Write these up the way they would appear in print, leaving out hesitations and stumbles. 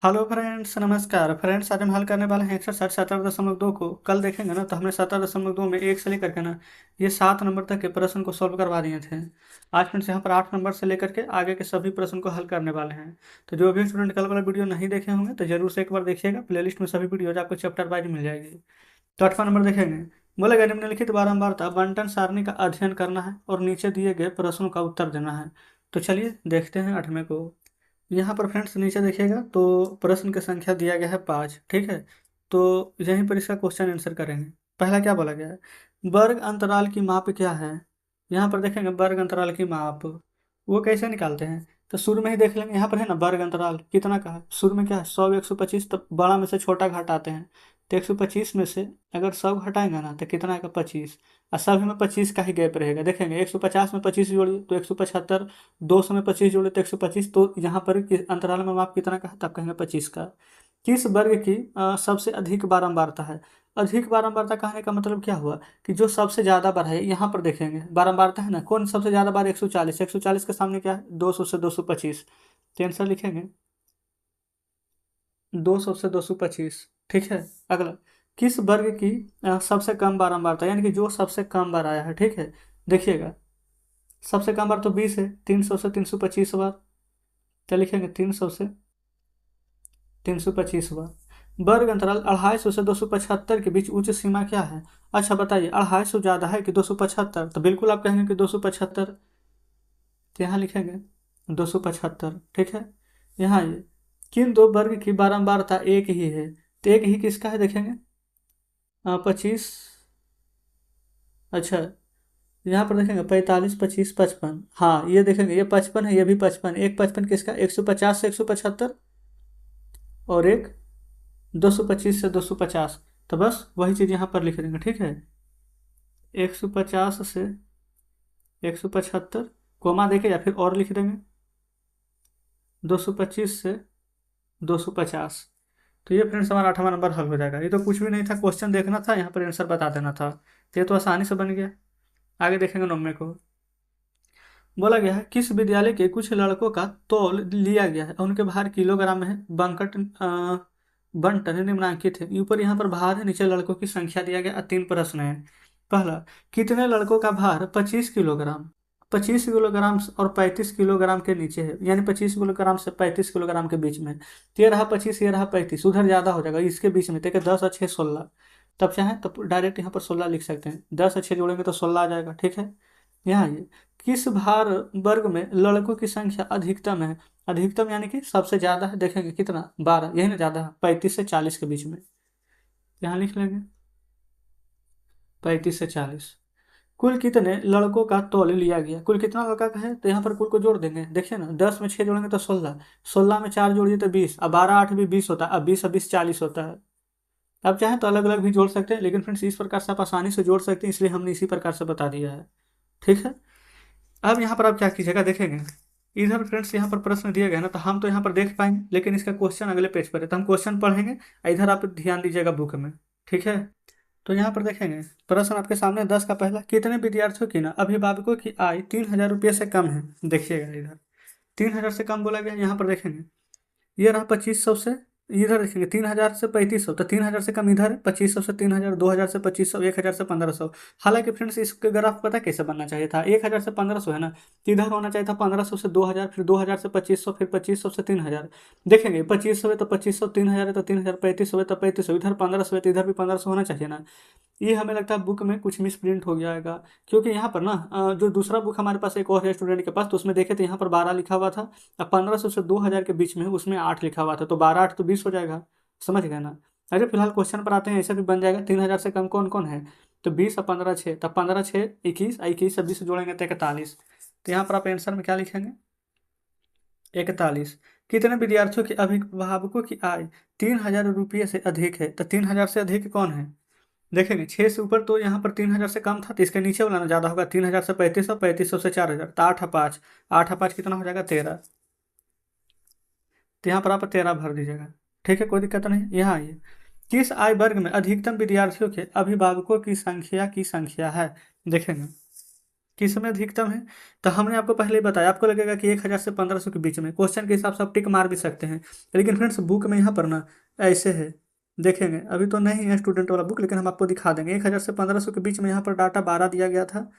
Hello friends, नमस्कार friends. आज हम हल करने वाले हैं 160 17.2 को। कल देखेंगे ना तो हमने 17.2 में 1 से लेकर के ना ये 7 नंबर तक के प्रश्न को सॉल्व करवा दिए थे। आज फ्रेंड्स यहाँ पर 8 नंबर से लेकर के आगे के सभी प्रश्न को हल करने वाले हैं। तो जो भी स्टूडेंट कल वाला वीडियो नहीं देखे होंगे तो जरूर से एक बार देखिएगा। प्लेलिस्ट में सभी वीडियोज आपको चैप्टर वाइज मिल जाएगी। तो 8वां नंबर देखेंगे। बोलेगा निम्नलिखित बारंबारता बंटन सारणी का अध्ययन करना है और नीचे दिए गए प्रश्नों का उत्तर देना है। तो चलिए देखते हैं 8वें को। यहाँ पर फ्रेंड्स नीचे देखिएगा तो प्रश्न की संख्या दिया गया है 5। ठीक है, तो यहीं पर इसका क्वेश्चन आंसर करेंगे। पहला क्या बोला गया है? वर्ग अंतराल की माप क्या है? यहाँ पर देखेंगे वर्ग अंतराल की माप वो कैसे निकालते हैं। तो शुरू में ही देख लेंगे, यहाँ पर है ना वर्ग अंतराल कितना का है। शुरू में क्या है 100 125, तो बड़ा में से छोटा घटाते हैं। तो 125 में से अगर 100 घटाएंगे ना तो कितना आएगा 25। और सभी में 25 का ही गैप रहेगा। देखेंगे 150 में 25 जोड़िए तो 175, 200 में 25 जोड़े तो 125। तो यहाँ पर अंतराल में माप कितना का है तब कहेंगे 25 का। किस वर्ग की सबसे अधिक बारंबारता है? अधिक बारंबारता कहने का मतलब क्या हुआ कि जो सबसे ज़्यादा बार है। यहाँ पर देखेंगे बारंबारता है ना, कौन सबसे ज़्यादा बार 140। 140 के सामने क्या है 200 से 225। तो आंसर लिखेंगे 200 से 225। ठीक है। अगला, किस वर्ग की सबसे कम बारंबारता, यानी कि जो सबसे कम बार आया है। ठीक है, देखिएगा सबसे कम बार तो 20 है, 300 से 325 बार। क्या लिखेंगे 300 से 325 बार। वर्ग अंतराल 250 से 275 के बीच उच्च सीमा क्या है? अच्छा बताइए, 250 ज़्यादा है कि 275? तो बिल्कुल आप कहेंगे कि 275। तो यहाँ लिखेंगे 275। ठीक है। यहाँ ये किन दो वर्ग की बारंबारता एक ही है? तो एक ही किसका है देखेंगे 25। अच्छा, यहाँ पर देखेंगे 45 25 55। हाँ ये देखेंगे ये 55 है, ये भी 55। एक 55 किसका 150 से 175, और एक 225 से 250। तो बस वही चीज़ यहाँ पर लिख देंगे। ठीक है, 150 से 175 कोमा देके या फिर और लिख देंगे 225 से 250। तो ये फ्रेंड्स हमारा 8वां नंबर हल हो जाएगा। ये तो कुछ भी नहीं था, क्वेश्चन देखना था, यहाँ पर आंसर बता देना था। तो ये तो आसानी से बन गया। आगे देखेंगे 9वें को। बोला गया है किस विद्यालय के कुछ लड़कों का तौल लिया गया है, उनके भार किलोग्राम में है। बंटन निम्नांकित है। ऊपर यहाँ पर भार है, नीचे लड़कों की संख्या दिया गया। 3 प्रश्न है। पहला, कितने लड़कों का भार 25 किलोग्राम, 25 किलोग्राम और 35 किलोग्राम के नीचे है, यानी 25 किलोग्राम से 35 किलोग्राम के बीच में। तो ये रहा 25, ये रहा 35, उधर ज़्यादा हो जाएगा इसके बीच में। देखिए 10 और 6 16। तब चाहे तो डायरेक्ट यहाँ पर 16 लिख सकते हैं। 10 और 6 जोड़ेंगे तो 16 आ जाएगा। ठीक है। यहाँ ये किस भार वर्ग में लड़कों की संख्या अधिकतम है? अधिकतम यानी कि सबसे ज्यादा है। देखेंगे कितना 12, यही ना ज्यादा है 35 से 40 के बीच में। यहाँ लिख लेंगे 35 से 40। कुल कितने लड़कों का तौल लिया गया? कुल कितना लड़का का है तो यहाँ पर कुल को जोड़ देंगे। देखिए ना 10 में 6 जोड़ेंगे तो 16, 16 में 4 जोड़िए तो 20, अब 12 8 भी 20 होता है, अब 20 अब 20 40 होता है। अब चाहें तो अलग अलग भी जोड़ सकते हैं, लेकिन फ्रेंड्स इस प्रकार से आप आसानी से जोड़ सकते हैं, इसलिए हमने इसी प्रकार से बता दिया है। ठीक है। अब यहाँ पर आप क्या कीजिएगा, देखेंगे इधर फ्रेंड्स यहाँ पर प्रश्न दिया गया ना, तो हम तो यहाँ पर देख पाएंगे, लेकिन इसका क्वेश्चन अगले पेज पर है, तो हम क्वेश्चन पढ़ेंगे। इधर आप ध्यान दीजिएगा बुक में। ठीक है। तो यहाँ पर देखेंगे प्रश्न आपके सामने 10 का पहला, कितने विद्यार्थियों की ना अभिभावकों की आय 3,000 रुपये से कम है? देखिएगा इधर 3,000 से कम बोला गया। यहाँ पर देखेंगे ये रहा 2500 से, इधर देखेंगे 3,000 से 3,500, तो 3,000 से कम इधर है 2500 से 3,000, 2,000 से 2,500, 1,000 से 1,500। हालांकि फ्रेंड्स इसके ग्राफ पता कैसे बनना चाहिए था, 1,000 से 1,500 है ना, तो इधर होना चाहिए था 1,500 से 2,000, फिर 2,000 से 2,500, फिर 2,500 से 3,000। देखेंगे 2,500 है तो 2,500, 3,000 है तो 3,000, 3,500 है तो 3,500, इधर 1,500 है तो इधर भी 1,500 होना चाहिए ना। ये हमें लगता है बुक में कुछ मिस प्रिंट हो गया है, क्योंकि यहाँ पर ना जो दूसरा बुक हमारे पास एक और है स्टूडेंट के पास, तो उसमें देखे तो यहाँ पर 12 लिखा हुआ था। अब 1,500 से 2,000 के बीच में उसमें 8 लिखा हुआ था, तो 12 8 तो 20 हो जाएगा। समझ गए ना। अरे फिलहाल क्वेश्चन पर आते हैं, ऐसा भी बन जाएगा 3,000 से कम कौन कौन है। तो 20 और 15 6, तब 15 6 21, 21 और 20 जोड़ेंगे तो 41। तो यहाँ पर आप आंसर में क्या लिखेंगे 41। कितने विद्यार्थियों के अभिभावकों की आय 3,000 रुपये से अधिक है? तो 3,000 से अधिक कौन है? देखेंगे 6 से ऊपर तो यहाँ पर 3,000 से कम था, तो इसके नीचे वाला ना ज़्यादा होगा। 3,000 से 3,500, 3,500 से 4,000, तो 8 और 5, 8 और 5 कितना हो जाएगा 13। तो यहाँ पर आप 13 भर दीजिएगा। ठीक है, कोई दिक्कत नहीं। यहाँ आइए, किस आय वर्ग में अधिकतम विद्यार्थियों के अभिभावकों की संख्या है? देखेंगे किस में अधिकतम है? तो हमने आपको पहले ही बताया, आपको लगेगा कि 1000 से 1500 के बीच में, क्वेश्चन के हिसाब से आप टिक मार भी सकते हैं। लेकिन फ्रेंड्स बुक में यहाँ पर ना ऐसे है, देखेंगे अभी तो नहीं है स्टूडेंट वाला बुक, लेकिन हम आपको दिखा देंगे 1000 से 1500 के बीच में यहाँ पर डाटा 12 दिया गया था।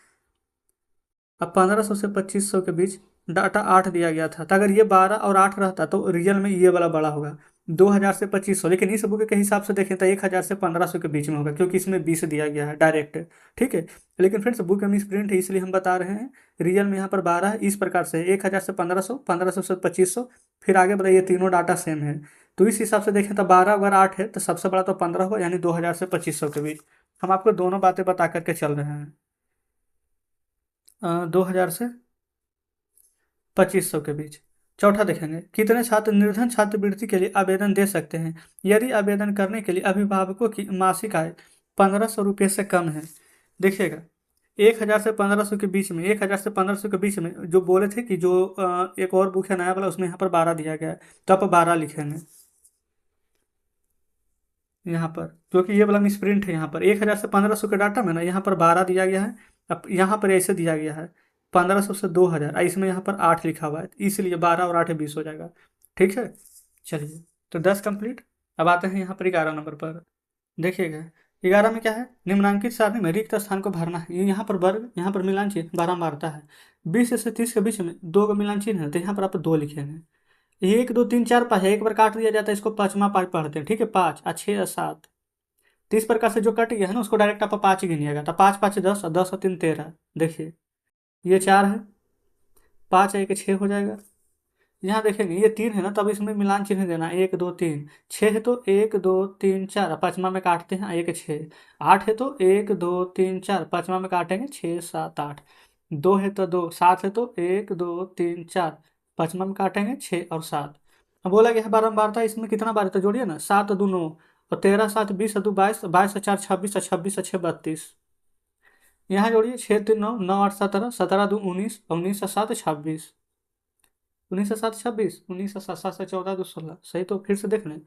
अब 1500 से 2500 के बीच डाटा 8 दिया गया था। तो अगर ये 12 और 8 रहता तो रियल में ये वाला बड़ा होगा 2000 से 2500। लेकिन इस बुक के हिसाब से देखें तो 1000 से 1500 के बीच में होगा, क्योंकि इसमें 20 दिया गया है डायरेक्ट। ठीक है, लेकिन फ्रेंड्स बुक में मिसप्रिंट है, इसलिए हम बता रहे हैं रियल में यहाँ पर 12 है। इस प्रकार से 1000 से 1500, 1500 से 2500, फिर आगे बताइए, ये तीनों डाटा सेम है। तो इस हिसाब से देखें तो 12 अगर 8 है तो सबसे बड़ा तो 15 होगा, यानी 2000 से 2500 के बीच। हम आपको दोनों बातें बता करके चल रहे हैं। 2000 से 2500 के बीच। चौथा देखेंगे, कितने छात्र निर्धन छात्रवृत्ति के लिए आवेदन दे सकते हैं यदि आवेदन करने के लिए अभिभावकों की मासिक आय 1500 रुपये से कम है। देखिएगा 1000 से 1500 के बीच में, 1000 से 1500 के बीच में जो बोले थे कि जो एक और बुक है नया वाला, उसमें यहाँ पर 12 दिया गया है, तो आप 12 लिखेंगे यहाँ पर, क्योंकि ये वाला मिसप्रिंट है। यहाँ पर 1000 से 1500 के डाटा में ना यहाँ पर 12 दिया गया है। अब यहाँ पर ऐसे दिया गया है 1500 से 2000, इसमें यहाँ पर 8 लिखा हुआ है, इसलिए 12 और 8 20 हो जाएगा। ठीक है, चलिए तो 10 कंप्लीट। अब आते हैं यहाँ पर 11 नंबर पर। देखिएगा 11 में क्या है, निम्नांकित सारणी में रिक्त स्थान को भरना है। यहाँ पर वर्ग, यहाँ पर मिलान चिन्ह बारंबारता है। 20 से 30 के बीच में दो का मिलान चिन्ह है, तो यहाँ पर आप 2 लिखेंगे। 1 2 3 4 5 है, एक बार काट दिया जाता है, इसको पाँचवा पाँच पढ़ते हैं। ठीक है, 5 और 6 और 7, तो इस प्रकार से जो कट गया है ना उसको डायरेक्ट आप 5 गिनिएगा, तो 5 5 10 और 10 और 3 13। देखिए ये 4 है, 5 1 6 हो जाएगा। यहाँ देखेंगे ये 3 है ना, तब इसमें मिलान चिन्ह देना, 1 2 3। 6 है तो 1 2 3 4, पाँचवा में काटते हैं 1 6। 8 है तो 1 2 3 4, पाँचवा में काटेंगे 6 7 8। 2 है तो 2, 7 है तो 1 2 3 4, पाँचवा में काटेंगे 6 और 7। अब बोला गया है बारंबारता, इसमें कितना बार है तो जोड़िए ना, 7 2 9 और 13 7 20 2 22, 22 4 26 और 26 6 32। यहाँ जोड़िए 6 3 9, 9 8 17, 17 2 19, 19 7 26, 19 7 26, 19 7 7 से 14 2 16। सही, तो फिर से देख लें,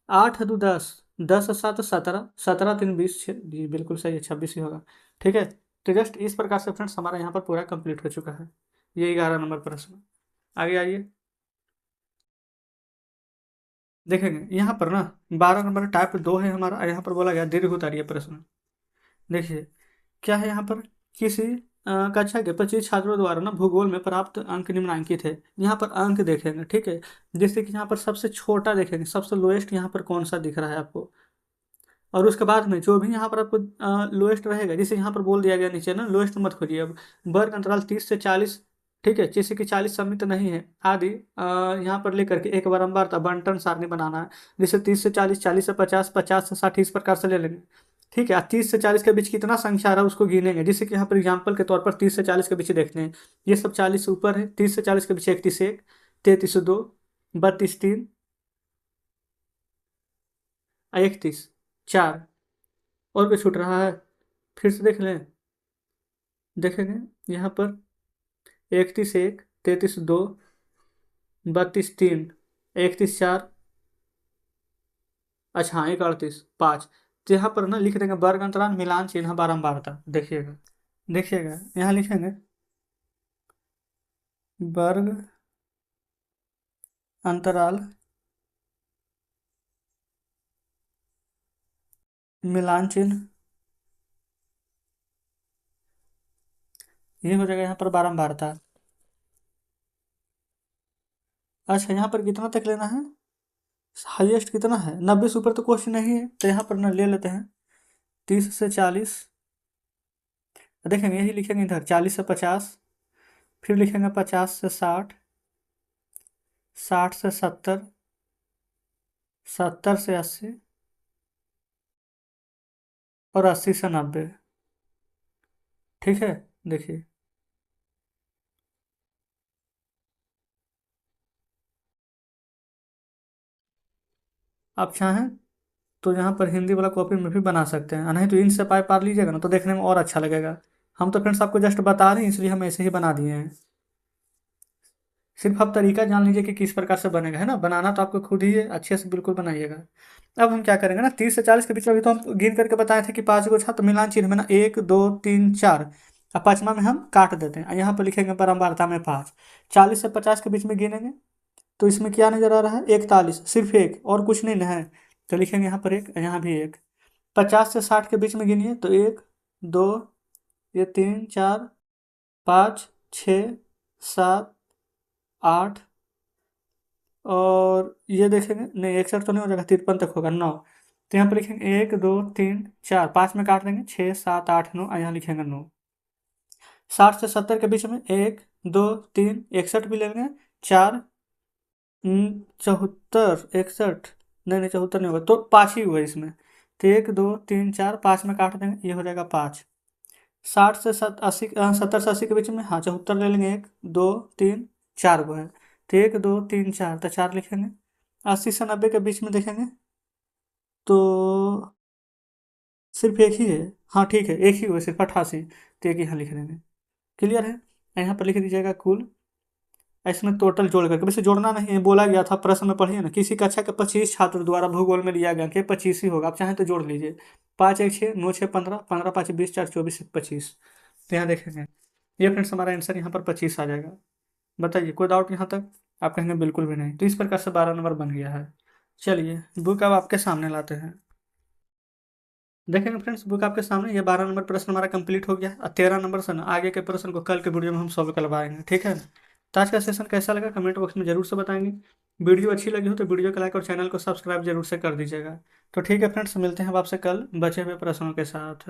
8 2 10, 10 7 17, 17 3 20, जी बिल्कुल सही है, 26 ही होगा। ठीक है, तो जस्ट इस प्रकार से फ्रेंड्स हमारा यहाँ पर पूरा कंप्लीट हो चुका है। ये 11 नंबर प्रश्न। आगे आइए, देखेंगे यहाँ पर ना 12 नंबर टाइप 2 है हमारा, यहाँ पर बोला गया दीर्घ उत्तरीय प्रश्न। देखिए क्या है यहाँ पर, किसी कक्षा के 25 छात्रों द्वारा ना भूगोल में प्राप्त अंक निम्नांकित है। यहाँ पर अंक देखेंगे, ठीक है, जैसे कि यहाँ पर सबसे छोटा देखेंगे, सबसे लोएस्ट यहाँ पर कौन सा दिख रहा है आपको, और उसके बाद में जो भी यहाँ पर आपको लोएस्ट रहेगा, जैसे यहाँ पर बोल दिया गया नीचे ना, लोएस्ट मत खोजिए अब, वर्ग अंतराल 30 से 40। ठीक है, जैसे कि 40 सम्मित नहीं है आदि यहाँ पर लेकर के एक बारंबार बंटन सारणी बनाना है। जैसे 30 से 40, 40 से 50, 50 से 60, इस प्रकार से ले लेंगे। ठीक है, 30 से 40 के बीच कितना संख्या आ रहा है उसको गिनेंगे, जैसे कि यहाँ पर एग्जाम्पल के तौर पर 30 से 40 के बीच देखते हैं, ये सब 40 से ऊपर है। 30 से 40 के बीच 31 1, 33 2, 32 3, 31 4, और भी छूट रहा है, फिर से देख लें। देखेंगे यहाँ पर 31 1, 33 2, 32 3, 31 4, अच्छा हाँ 31 5। तो यहाँ पर ना लिख देंगे वर्ग अंतराल मिलान चिन्ह बारंबारता। देखिएगा, देखिएगा यहाँ लिखेंगे वर्ग अंतराल मिलान चिन्ह, ये हो जाएगा यहाँ पर बारंबारता। अच्छा यहाँ पर कितना तक लेना है, हाईएस्ट कितना है, 90 से ऊपर तो क्वेश्चन नहीं है, तो यहाँ पर ना ले लेते हैं 30 से 40। देखेंगे यही लिखेंगे इधर 40 से 50, फिर लिखेंगे 50 से 60, 60 से 70, 70 से 80 और 80 से 90। ठीक है, देखिए आप चाहें तो यहाँ पर हिंदी वाला कॉपी में भी बना सकते हैं, नहीं तो इनसे पाई पार लीजिएगा ना तो देखने में और अच्छा लगेगा। हम तो फ्रेंड्स आपको जस्ट बता रहे हैं, इसलिए हम ऐसे ही बना दिए हैं। सिर्फ आप तरीका जान लीजिए कि किस प्रकार से बनेगा, है ना, बनाना तो आपको खुद ही है, अच्छे से बिल्कुल बनाइएगा। अब हम क्या करेंगे ना, 30 से 40 के बीच में अभी तो हम गिन करके बताए थे कि 5 गो छात्र मिलान चिन्ह में ना 1 2 3 4, अब पाँचवा में हम काट देते हैं, यहाँ पर लिखेंगे परम्बारता में 5। 40 से 50 के बीच में गिनेंगे तो इसमें क्या नजर आ रहा है, 41, सिर्फ एक और कुछ नहीं ना है, तो लिखेंगे यहाँ पर एक, यहाँ भी एक। 50 से 60 के बीच में गिनिए तो 1 2 ये 3 4 5 6 7 8 और ये देखेंगे नहीं 61 तो नहीं हो जाएगा, 53 तक होगा, 9। तो यहाँ पर लिखेंगे 1 2 3 4, 5 में काट देंगे 6 7 8 9, यहाँ लिखेंगे 9। 60 से 70 के बीच में 1 2 3 61 भी लेंगे, 4 74 61, नहीं 74 नहीं होगा, तो 5 ही हुआ इसमें, तो 1 2 3 4, 5 में काट देंगे, ये हो जाएगा 5। 60 से 80 70 से 80 के बीच में हाँ 74 ले लेंगे, 1 2 3 4 वो है, तो 1 2 3 4, तो 4 लिखेंगे। 80 से 90 के बीच में देखेंगे तो सिर्फ एक ही है, हाँ ठीक है एक ही हुआ, सिर्फ 88, तो एक यहाँ लिख देंगे। क्लियर है, यहाँ पर लिख दीजिएगा कुल, इसमें टोटल जोड़ करके, वैसे जोड़ना नहीं है, बोला गया था प्रश्न में पढ़िए ना, किसी कक्षा के 25 छात्र द्वारा भूगोल में लिया गया कि 25 ही होगा, आप चाहें तो जोड़ लीजिए, 5 1 6 9 6 15, 15 5 20 4 24 25, तो यहाँ देखेंगे ये फ्रेंड्स हमारा आंसर यहाँ पर 25 आ जाएगा। बताइए कोई डाउट यहाँ तक, आप कहेंगे बिल्कुल भी नहीं, तो इस प्रकार से 12 नंबर बन गया है। चलिए बुक अब आपके सामने लाते हैं, देखेंगे फ्रेंड्स बुक आपके सामने, ये 12 नंबर प्रश्न हमारा कंप्लीट हो गया, और 13 नंबर से ना आगे के प्रश्न को कल के वीडियो में हम सॉल्व करवाएंगे, ठीक है ना। तो आज का सेशन कैसा लगा कमेंट बॉक्स में जरूर से बताएंगे, वीडियो अच्छी लगी हो तो वीडियो को लाइक और चैनल को सब्सक्राइब जरूर से कर दीजिएगा। तो ठीक है फ्रेंड्स, मिलते हैं अब आपसे कल बचे हुए प्रश्नों के साथ।